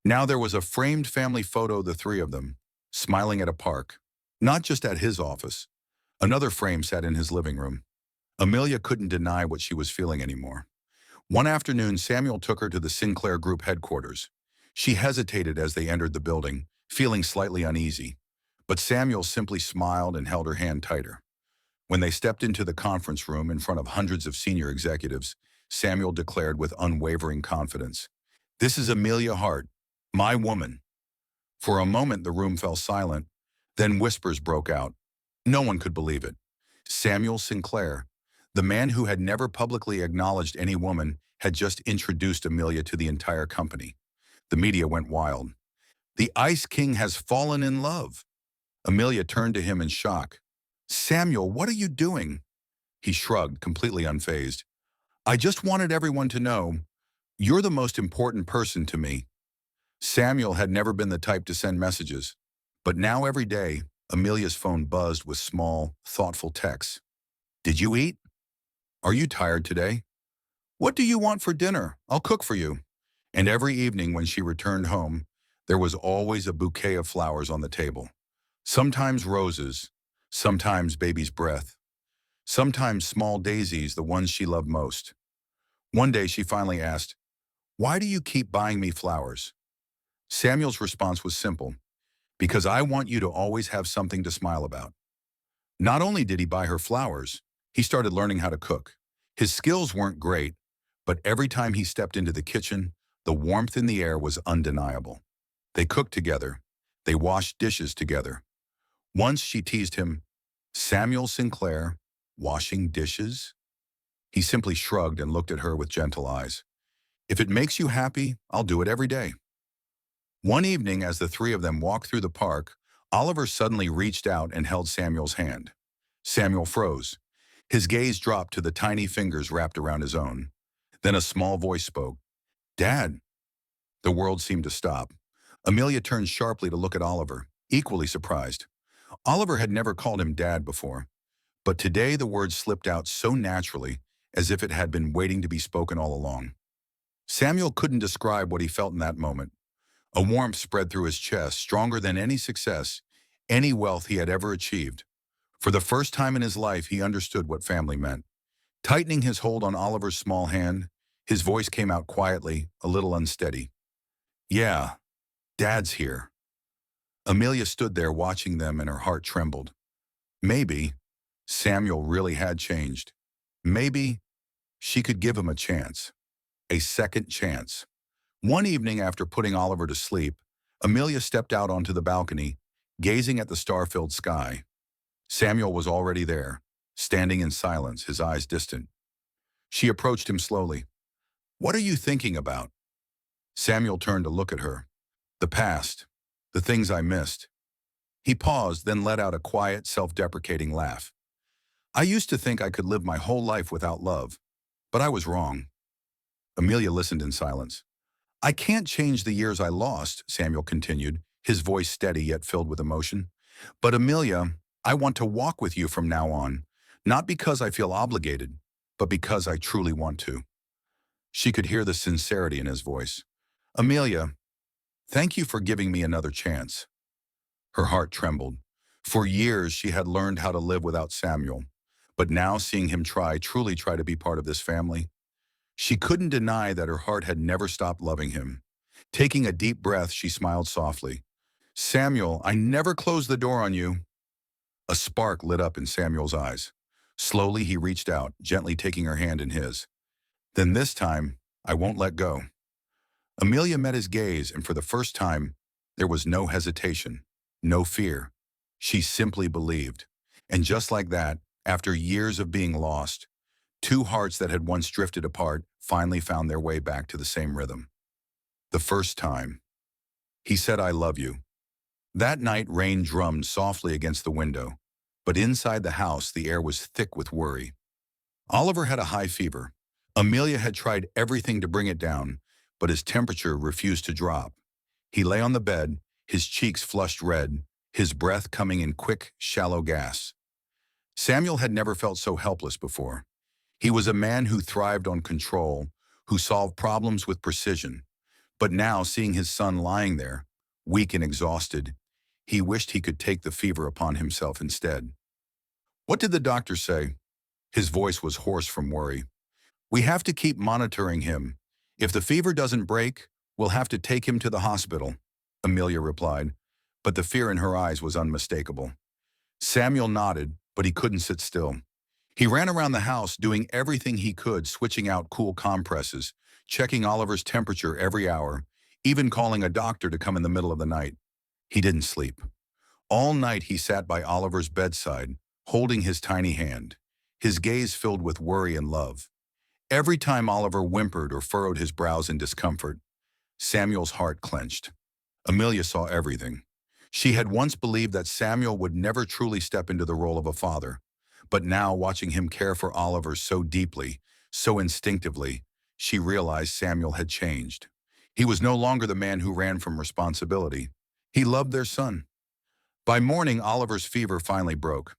Speaker 1: Now there was a framed family photo of the three of them, smiling at a park. Not just at his office. Another frame sat in his living room. Amelia couldn't deny what she was feeling anymore. One afternoon, Samuel took her to the Sinclair Group headquarters. She hesitated as they entered the building, feeling slightly uneasy. But Samuel simply smiled and held her hand tighter. When they stepped into the conference room in front of hundreds of senior executives, Samuel declared with unwavering confidence, "This is Amelia Hart, my woman." For a moment, the room fell silent. Then whispers broke out. No one could believe it. Samuel Sinclair, the man who had never publicly acknowledged any woman, had just introduced Amelia to the entire company. The media went wild. "The Ice King has fallen in love." Amelia turned to him in shock. "Samuel, what are you doing?" He shrugged, completely unfazed. "I just wanted everyone to know, you're the most important person to me." Samuel had never been the type to send messages, but now every day, Amelia's phone buzzed with small, thoughtful texts. "Did you eat? Are you tired today? What do you want for dinner? I'll cook for you." And every evening when she returned home, there was always a bouquet of flowers on the table. Sometimes roses, sometimes baby's breath, sometimes small daisies, the ones she loved most. One day she finally asked, "Why do you keep buying me flowers?" Samuel's response was simple: "Because I want you to always have something to smile about." Not only did he buy her flowers, he started learning how to cook. His skills weren't great, but every time he stepped into the kitchen, the warmth in the air was undeniable. They cooked together. They washed dishes together. Once she teased him, "Samuel Sinclair, washing dishes?" He simply shrugged and looked at her with gentle eyes. "If it makes you happy, I'll do it every day." One evening, as the three of them walked through the park, Oliver suddenly reached out and held Samuel's hand. Samuel froze. His gaze dropped to the tiny fingers wrapped around his own. Then a small voice spoke. "Dad." The world seemed to stop. Amelia turned sharply to look at Oliver, equally surprised. Oliver had never called him Dad before, but today the word slipped out so naturally, as if it had been waiting to be spoken all along. Samuel couldn't describe what he felt in that moment. A warmth spread through his chest, stronger than any success, any wealth he had ever achieved. For the first time in his life, he understood what family meant. Tightening his hold on Oliver's small hand, his voice came out quietly, a little unsteady. Yeah, Dad's here. Amelia stood there watching them and her heart trembled. Maybe Samuel really had changed. Maybe she could give him a chance. A second chance. One evening after putting Oliver to sleep, Amelia stepped out onto the balcony, gazing at the star-filled sky. Samuel was already there, standing in silence, his eyes distant. She approached him slowly. "What are you thinking about?" Samuel turned to look at her. "The past. The things I missed." He paused, then let out a quiet, self-deprecating laugh. "I used to think I could live my whole life without love, but I was wrong." Amelia listened in silence. "I can't change the years I lost," Samuel continued, his voice steady yet filled with emotion. "But Amelia, I want to walk with you from now on, not because I feel obligated, but because I truly want to." She could hear the sincerity in his voice. "Amelia, thank you for giving me another chance." Her heart trembled. For years, she had learned how to live without Samuel, but now seeing him truly try to be part of this family, she couldn't deny that her heart had never stopped loving him. Taking a deep breath, she smiled softly. "Samuel, I never closed the door on you." A spark lit up in Samuel's eyes. Slowly, he reached out, gently taking her hand in his. "Then this time, I won't let go." Amelia met his gaze, and for the first time, there was no hesitation, no fear. She simply believed. And just like that, after years of being lost, two hearts that had once drifted apart finally found their way back to the same rhythm. The first time. He said, "I love you." That night, rain drummed softly against the window, but inside the house, the air was thick with worry. Oliver had a high fever. Amelia had tried everything to bring it down, but his temperature refused to drop. He lay on the bed, his cheeks flushed red, his breath coming in quick, shallow gasps. Samuel had never felt so helpless before. He was a man who thrived on control, who solved problems with precision. But now, seeing his son lying there, weak and exhausted, he wished he could take the fever upon himself instead. "What did the doctor say?" His voice was hoarse from worry. "We have to keep monitoring him. If the fever doesn't break, we'll have to take him to the hospital," Amelia replied, but the fear in her eyes was unmistakable. Samuel nodded, but he couldn't sit still. He ran around the house, doing everything he could, switching out cool compresses, checking Oliver's temperature every hour, even calling a doctor to come in the middle of the night. He didn't sleep. All night he sat by Oliver's bedside, holding his tiny hand, his gaze filled with worry and love. Every time Oliver whimpered or furrowed his brows in discomfort, Samuel's heart clenched. Amelia saw everything. She had once believed that Samuel would never truly step into the role of a father, but now, watching him care for Oliver so deeply, so instinctively, she realized Samuel had changed. He was no longer the man who ran from responsibility. He loved their son. By morning, Oliver's fever finally broke.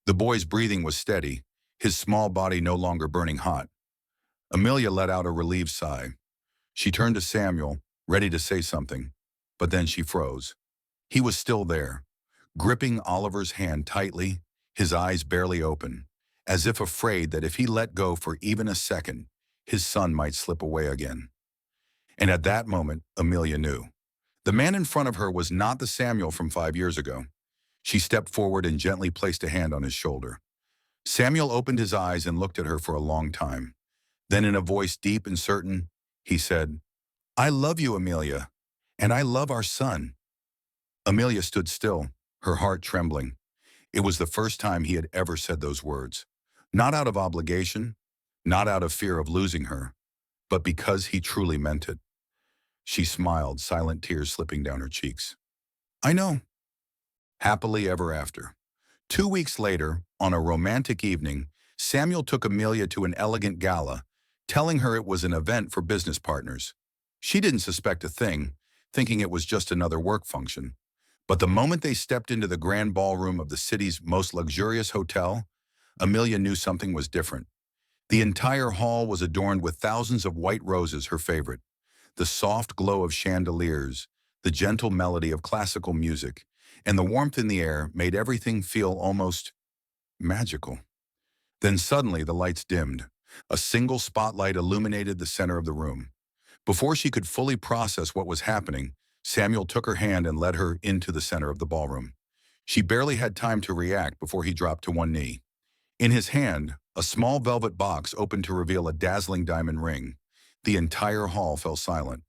Speaker 1: The boy's breathing was steady, his small body no longer burning hot. Amelia let out a relieved sigh. She turned to Samuel, ready to say something, but then she froze. He was still there, gripping Oliver's hand tightly, his eyes barely open, as if afraid that if he let go for even a second, his son might slip away again. And at that moment, Amelia knew. The man in front of her was not the Samuel from 5 years ago. She stepped forward and gently placed a hand on his shoulder. Samuel opened his eyes and looked at her for a long time. Then in a voice deep and certain, he said, "I love you, Amelia, and I love our son." Amelia stood still, her heart trembling. It was the first time he had ever said those words. Not out of obligation, not out of fear of losing her, but because he truly meant it. She smiled, silent tears slipping down her cheeks. "I know." Happily ever after. 2 weeks later, on a romantic evening, Samuel took Amelia to an elegant gala, telling her it was an event for business partners. She didn't suspect a thing, thinking it was just another work function. But the moment they stepped into the grand ballroom of the city's most luxurious hotel, Amelia knew something was different. The entire hall was adorned with thousands of white roses, her favorite. The soft glow of chandeliers, the gentle melody of classical music, and the warmth in the air made everything feel almost magical. Then suddenly the lights dimmed. A single spotlight illuminated the center of the room. Before she could fully process what was happening, Samuel took her hand and led her into the center of the ballroom. She barely had time to react before he dropped to one knee. In his hand, a small velvet box opened to reveal a dazzling diamond ring. The entire hall fell silent.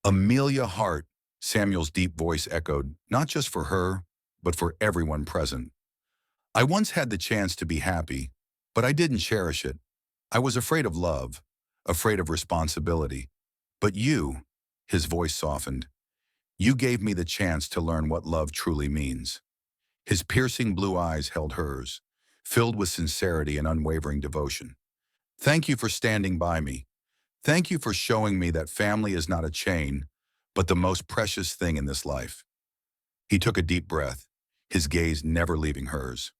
Speaker 1: Amelia Hart, Samuel's deep voice echoed, not just for her, but for everyone present. I once had the chance to be happy, but I didn't cherish it. I was afraid of love, afraid of responsibility. But you, his voice softened, you gave me the chance to learn what love truly means. His piercing blue eyes held hers, filled with sincerity and unwavering devotion. Thank you for standing by me. Thank you for showing me that family is not a chain, but the most precious thing in this life. He took a deep breath, his gaze never leaving hers.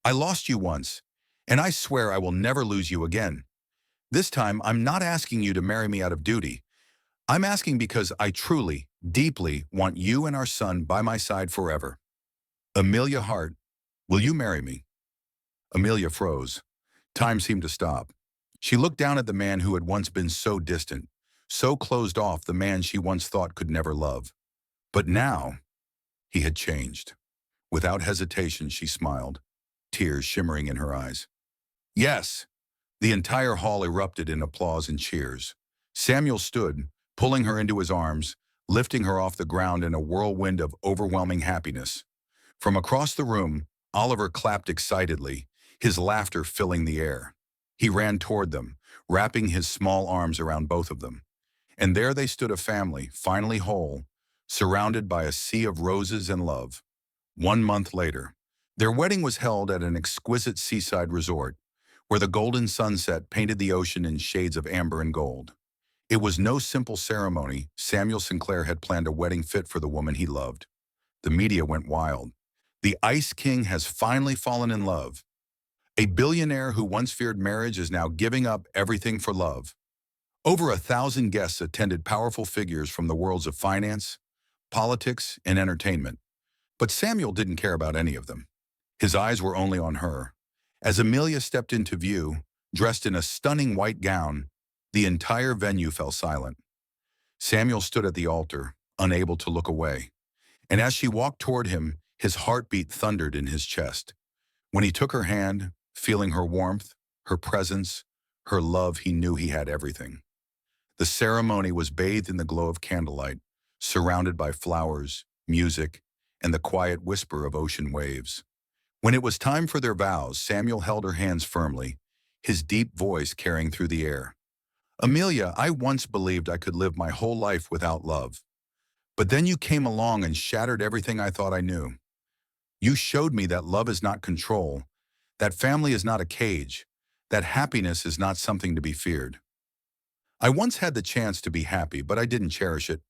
Speaker 1: I lost you once, and I swear I will never lose you again. This time, I'm not asking you to marry me out of duty. I'm asking because I truly, deeply want you and our son by my side forever. Amelia Hart, will you marry me? Amelia froze. Time seemed to stop. She looked down at the man who had once been so distant, so closed off, the man she once thought could never love. But now, he had changed. Without hesitation, she smiled, tears shimmering in her eyes. Yes! The entire hall erupted in applause and cheers. Samuel stood, pulling her into his arms, lifting her off the ground in a whirlwind of overwhelming happiness. From across the room, Oliver clapped excitedly, his laughter filling the air. He ran toward them, wrapping his small arms around both of them. And there they stood, a family, finally whole, surrounded by a sea of roses and love. 1 month later, their wedding was held at an exquisite seaside resort, where the golden sunset painted the ocean in shades of amber and gold. It was no simple ceremony. Samuel Sinclair had planned a wedding fit for the woman he loved. The media went wild. The Ice King has finally fallen in love. A billionaire who once feared marriage is now giving up everything for love. Over 1,000 guests attended, powerful figures from the worlds of finance, politics, and entertainment. But Samuel didn't care about any of them. His eyes were only on her. As Amelia stepped into view, dressed in a stunning white gown, the entire venue fell silent. Samuel stood at the altar, unable to look away. And as she walked toward him, his heartbeat thundered in his chest. When he took her hand, feeling her warmth, her presence, her love, he knew he had everything. The ceremony was bathed in the glow of candlelight, surrounded by flowers, music, and the quiet whisper of ocean waves. When it was time for their vows, Samuel held her hands firmly, his deep voice carrying through the air. Amelia, I once believed I could live my whole life without love. But then you came along and shattered everything I thought I knew. You showed me that love is not control, that family is not a cage, that happiness is not something to be feared. I once had the chance to be happy, but I didn't cherish it.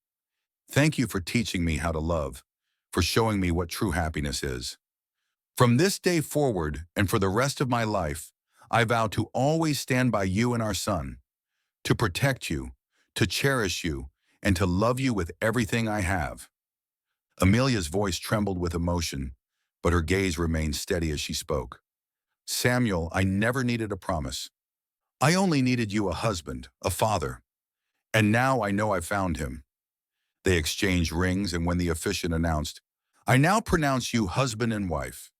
Speaker 1: Thank you for teaching me how to love, for showing me what true happiness is. From this day forward and for the rest of my life, I vow to always stand by you and our son, to protect you, to cherish you, and to love you with everything I have. Amelia's voice trembled with emotion, but her gaze remained steady as she spoke. Samuel, I never needed a promise. I only needed you, a husband, a father. And now I know I found him. They exchanged rings, and when the officiant announced, I now pronounce you husband and wife,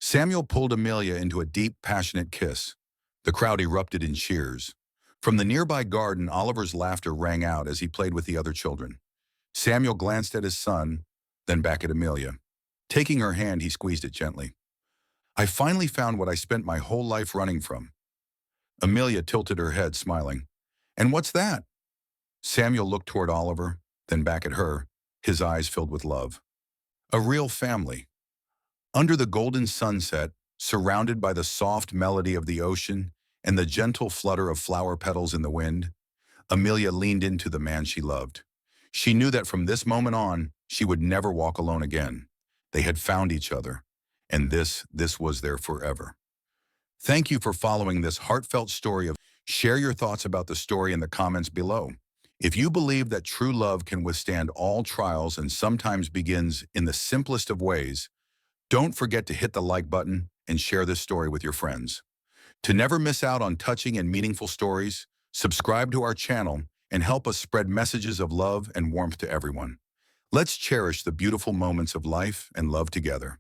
Speaker 1: Samuel pulled Amelia into a deep, passionate kiss. The crowd erupted in cheers. From the nearby garden, Oliver's laughter rang out as he played with the other children. Samuel glanced at his son, then back at Amelia. Taking her hand, he squeezed it gently. I finally found what I spent my whole life running from. Amelia tilted her head, smiling. And what's that? Samuel looked toward Oliver, then back at her, his eyes filled with love. A real family. Under the golden sunset, surrounded by the soft melody of the ocean and the gentle flutter of flower petals in the wind, Amelia leaned into the man she loved. She knew that from this moment on, she would never walk alone again. They had found each other, and this was their forever. Thank you for following this heartfelt story. Share your thoughts about the story in the comments below. If you believe that true love can withstand all trials and sometimes begins in the simplest of ways, don't forget to hit the like button and share this story with your friends. To never miss out on touching and meaningful stories, subscribe to our channel and help us spread messages of love and warmth to everyone. Let's cherish the beautiful moments of life and love together.